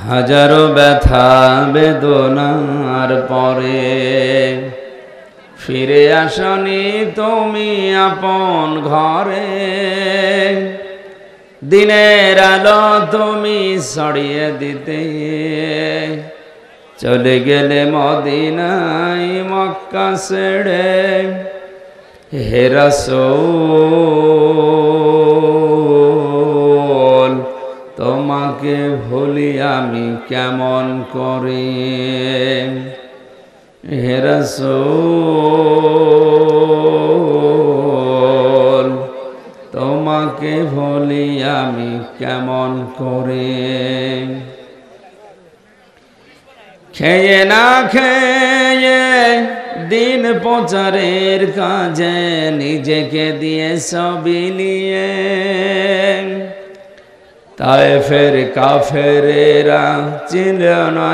হাজারো ব্যথা বেদনার পরে ফিরে আসনি তুমি আপন ঘরে। দিনের আলো তুমি ছড়িয়ে দিতে চলে গেলে মদিনায় মক্কা ছেড়ে। হে রাসূল তোমাকে ভুলি আমি কেমন করে। হে রাসূল তোমাকে ভুলি আমি কেমন করে। খেয়ে না খেয়ে দিন প্রচারের কাজে নিজেকে দিয়ে বিলিয়ে তায়েফের কাফেরেরা চিনল না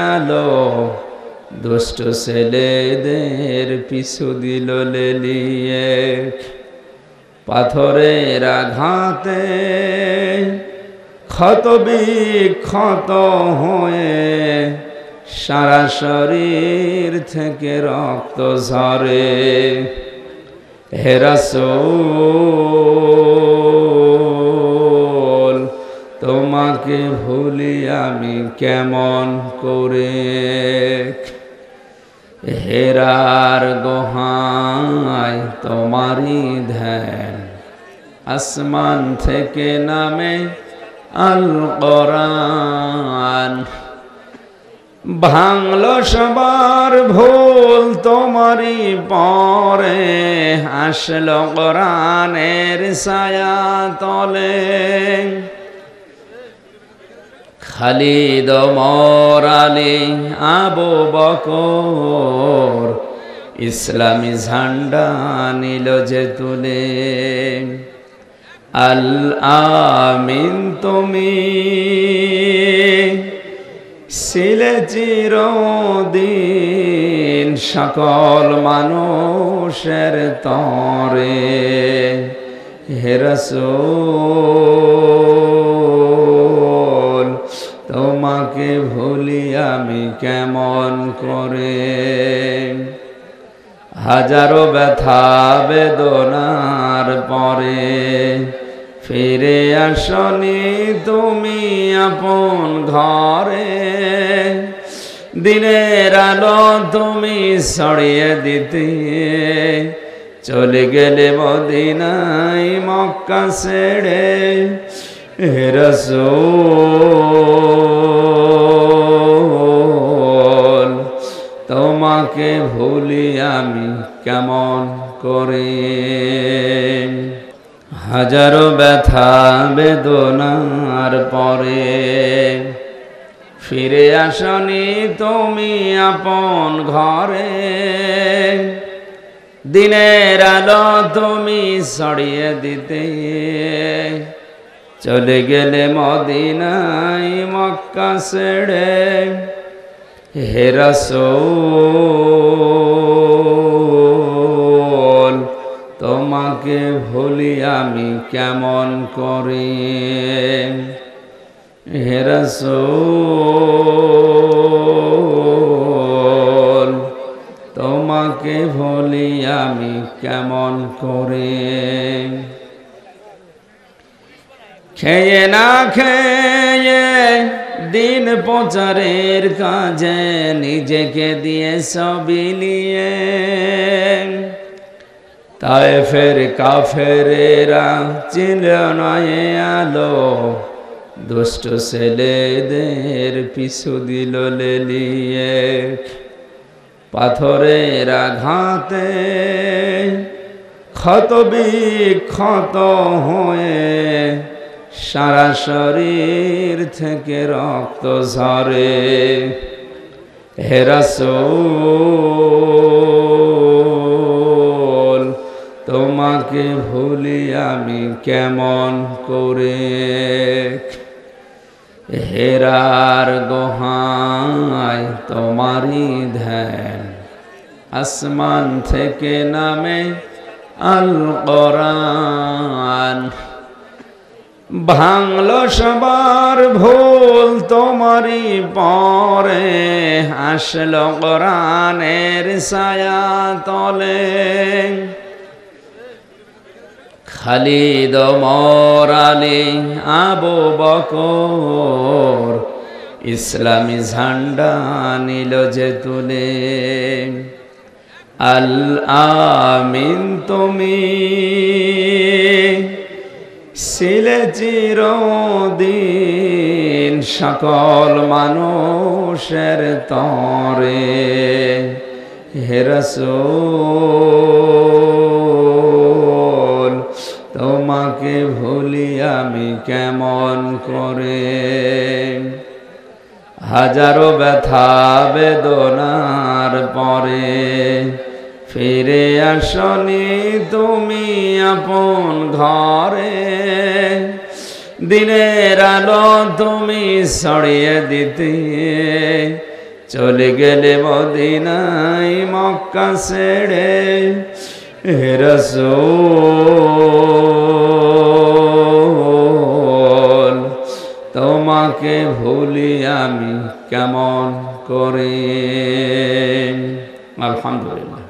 আলো। দুষ্ট ছেলেদের পিছু দিল লেলিয়ে। পাথরের আঘাতে ক্ষত বিক্ষত হয়ে সারা শরীর থেকে রক্ত ঝরে। হে রাসূল তোমাকে ভুলি আমি কেমন করে। হেরার গুহায় তোমারই ধ্যান আসমান থেকে নামে আল কোরআন। ভাঙলো সবার ভুল তোমারই পরে আসলো কোরআনের ছায়া তলে। খালিদ ওমর আলী আবু বকর ইসলামী ঝান্ডা নিল যে তুলে। আল আমিন তুমি ছিলে চিরদিন সকল মানুষের তরে। হে রাসূল তোমাকে ভুলি আমি কেমন করে। হাজারো ব্যথা বেদনার পরে ফিরে আসনি তুমি আপন ঘরে। দিনের আলো তুমি ছড়িয়ে দিতে চলে গেলে মদিনায় মক্কা ছেড়ে। হে রাসূল তোমাকে ভুলি আমি কেমন করে। হাজারো ব্যথা বেদনার পরে ফিরে আসনি তুমি আপন ঘরে। দিনের আলো তুমি ছড়িয়ে দিতে চলে গেলে মদিনায় মক্কা ছেড়ে। হে রাসূল তোমাকে ভুলি আমি কেমন করে। হে রাসূল তোমাকে ভুলি আমি কেমন করে। খেয়ে না খেয়ে দিন প্রচারের কাজে নিজেকে দিয়ে বিলিয়ে তায়েফের কাফেরেরা চিনল না আলো। দুষ্ট ছেলেদের পিছু দিল লেলিয়ে। পাথরের আঘাতে ক্ষত বিক্ষত হয়ে সারা শরীর থেকে রক্ত ঝরে। হে রাসূল তোমাকে ভুলি আমি কেমন করে। হেরার গুহায় তোমারই ধ্যান আসমান থেকে নামে আল কোরআন। ভাঙলো সবার ভুল তোমারই পরে, আসলো কোরআনের ছায়া তলে। খালিদ ওমর আলী আবু বকর ইসলামী ঝান্ডা নিল যে তুলে। আল আমিন তুমি ছিলে চিরদিন সকল মানুষের তরে। হে রাসূল তোমাকে ভুলি আমি কেমন করে। হাজারো ব্যথা বেদনার পরে ফিরে আসনি তুমি আপন ঘরে। দিনের আলো তুমি ছড়িয়ে দিতে, চলে গেলে মদিনায় মক্কা ছেড়ে। হে রাসূল তোমাকে ভুলি আমি কেমন করে। আলহামদুলিল্লাহ।